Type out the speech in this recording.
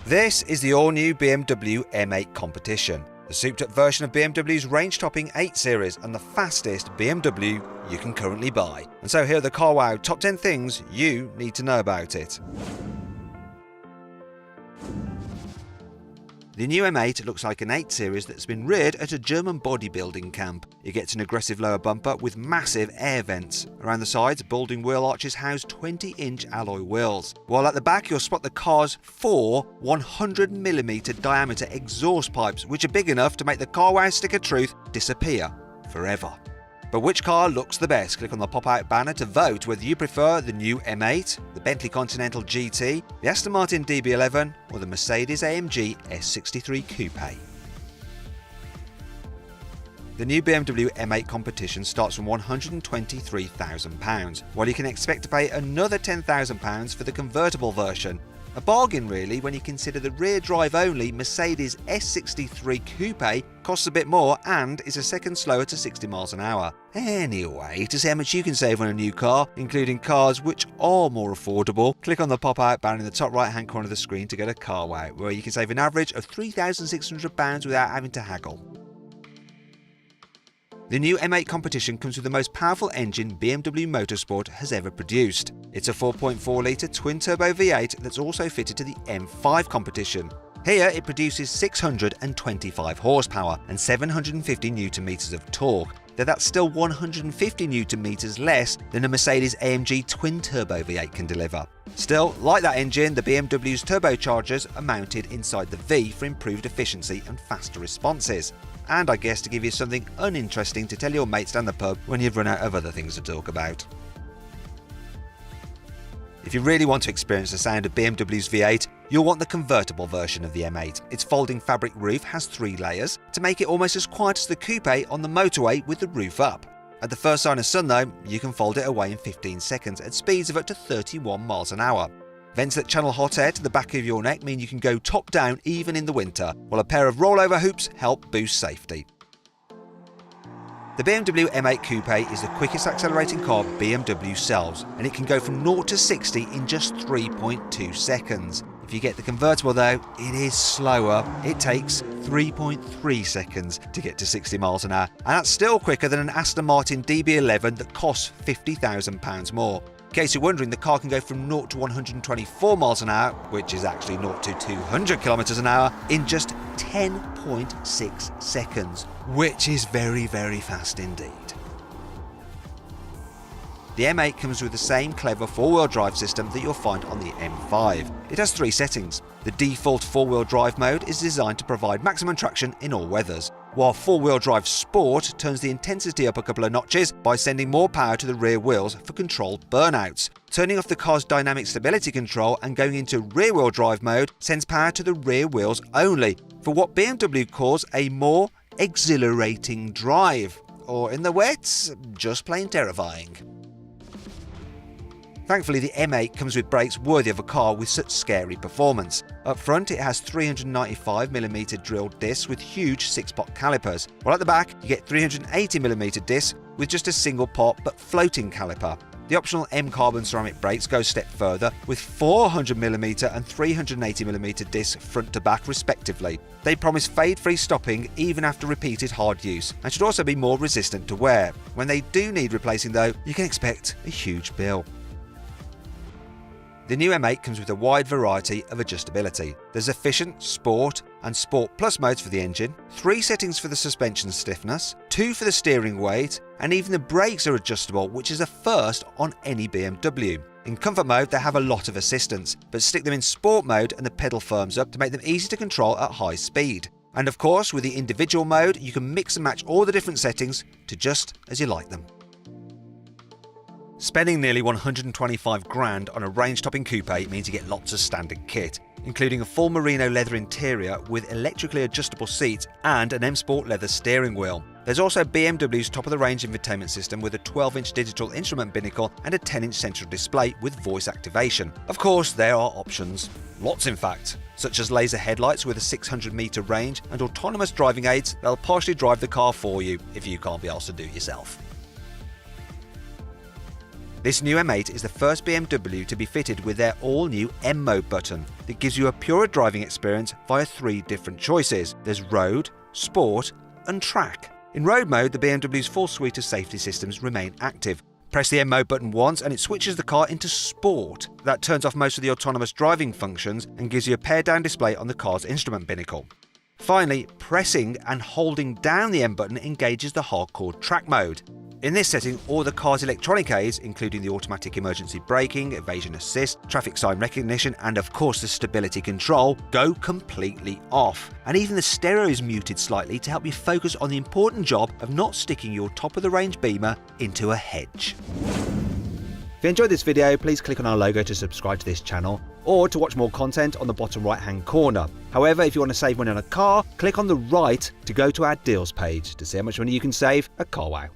This is the all-new BMW M8 Competition, the souped-up version of BMW's range-topping 8 Series and the fastest BMW you can currently buy. And so here are the CarWow top 10 things you need to know about it. The new M8 looks like an 8 Series that's been reared at a German bodybuilding camp. It gets an aggressive lower bumper with massive air vents. Around the sides, balding wheel arches house 20-inch alloy wheels. While at the back you'll spot the car's 4 100mm diameter exhaust pipes, which are big enough to make the CarWow stick of truth disappear forever. But which car looks the best? Click on the pop-out banner to vote whether you prefer the new M8, the Bentley Continental GT, the Aston Martin DB11 or the Mercedes-AMG S63 Coupe. The new BMW M8 Competition starts from £123,000, while you can expect to pay another £10,000 for the convertible version. A bargain really when you consider the rear drive only Mercedes S63 Coupe costs a bit more and is a second slower to 60 miles an hour. Anyway, to see how much you can save on a new car, including cars which are more affordable, click on the pop-out banner in the top right hand corner of the screen to go to CarWow, where you can save an average of £3,600 without having to haggle. The new M8 Competition comes with the most powerful engine BMW Motorsport has ever produced. It's a 4.4-litre twin-turbo V8 that's also fitted to the M5 Competition. Here it produces 625 horsepower and 750 Nm of torque, though that's still 150 Nm less than a Mercedes-AMG twin-turbo V8 can deliver. Still, like that engine, the BMW's turbochargers are mounted inside the V for improved efficiency and faster responses. And I guess to give you something uninteresting to tell your mates down the pub when you've run out of other things to talk about. If you really want to experience the sound of BMW's V8, you'll want the convertible version of the M8. Its folding fabric roof has 3 layers to make it almost as quiet as the coupe on the motorway with the roof up. At the first sign of sun though, you can fold it away in 15 seconds at speeds of up to 31 miles an hour. Vents that channel hot air to the back of your neck mean you can go top down even in the winter, while a pair of rollover hoops help boost safety. The BMW M8 Coupe is the quickest accelerating car BMW sells, and it can go from 0 to 60 in just 3.2 seconds. If you get the convertible though, it is slower. It takes 3.3 seconds to get to 60 miles an hour, and that's still quicker than an Aston Martin DB11 that costs £50,000 more. In case you're wondering, the car can go from 0 to 124 miles an hour, which is actually 0 to 200 kilometers an hour, in just 10.6 seconds, which is very, very fast indeed. The M8 comes with the same clever 4-wheel drive system that you'll find on the M5. It has 3 settings. The default 4-wheel drive mode is designed to provide maximum traction in all weathers, while 4-wheel drive Sport turns the intensity up a couple of notches by sending more power to the rear wheels for controlled burnouts. Turning off the car's dynamic stability control and going into rear-wheel drive mode sends power to the rear wheels only, for what BMW calls a more exhilarating drive, or in the wets, just plain terrifying. Thankfully, the M8 comes with brakes worthy of a car with such scary performance. Up front, it has 395mm drilled discs with huge 6-pot calipers, while at the back, you get 380mm discs with just a single pot but floating caliper. The optional M-carbon ceramic brakes go a step further with 400mm and 380mm discs front to back respectively. They promise fade-free stopping even after repeated hard use, and should also be more resistant to wear. When they do need replacing though, you can expect a huge bill. The new M8 comes with a wide variety of adjustability. There's Efficient, Sport and Sport Plus modes for the engine, 3 settings for the suspension stiffness, 2 for the steering weight, and even the brakes are adjustable, which is a first on any BMW. In Comfort mode they have a lot of assistance, but stick them in Sport mode and the pedal firms up to make them easy to control at high speed. And of course with the individual mode you can mix and match all the different settings to just as you like them. Spending nearly 125 grand on a range-topping coupe means you get lots of standard kit, including a full merino leather interior with electrically adjustable seats and an M Sport leather steering wheel. There's also BMW's top-of-the-range infotainment system with a 12-inch digital instrument binnacle and a 10-inch central display with voice activation. Of course, there are options. Lots in fact, such as laser headlights with a 600-metre range and autonomous driving aids that'll partially drive the car for you if you can't be asked to do it yourself. This new M8 is the first BMW to be fitted with their all-new M Mode button that gives you a purer driving experience via 3 different choices. There's Road, Sport and Track. In Road mode, the BMW's full suite of safety systems remain active. Press the M Mode button once and it switches the car into Sport. That turns off most of the autonomous driving functions and gives you a pared-down display on the car's instrument binnacle. Finally, pressing and holding down the M button engages the hardcore Track mode. In this setting, all the car's electronic aids, including the automatic emergency braking, evasion assist, traffic sign recognition, and of course the stability control, go completely off. And even the stereo is muted slightly to help you focus on the important job of not sticking your top-of-the-range Beamer into a hedge. If you enjoyed this video, please click on our logo to subscribe to this channel, or to watch more content on the bottom right-hand corner. However, if you want to save money on a car, click on the right to go to our deals page to see how much money you can save at CarWow.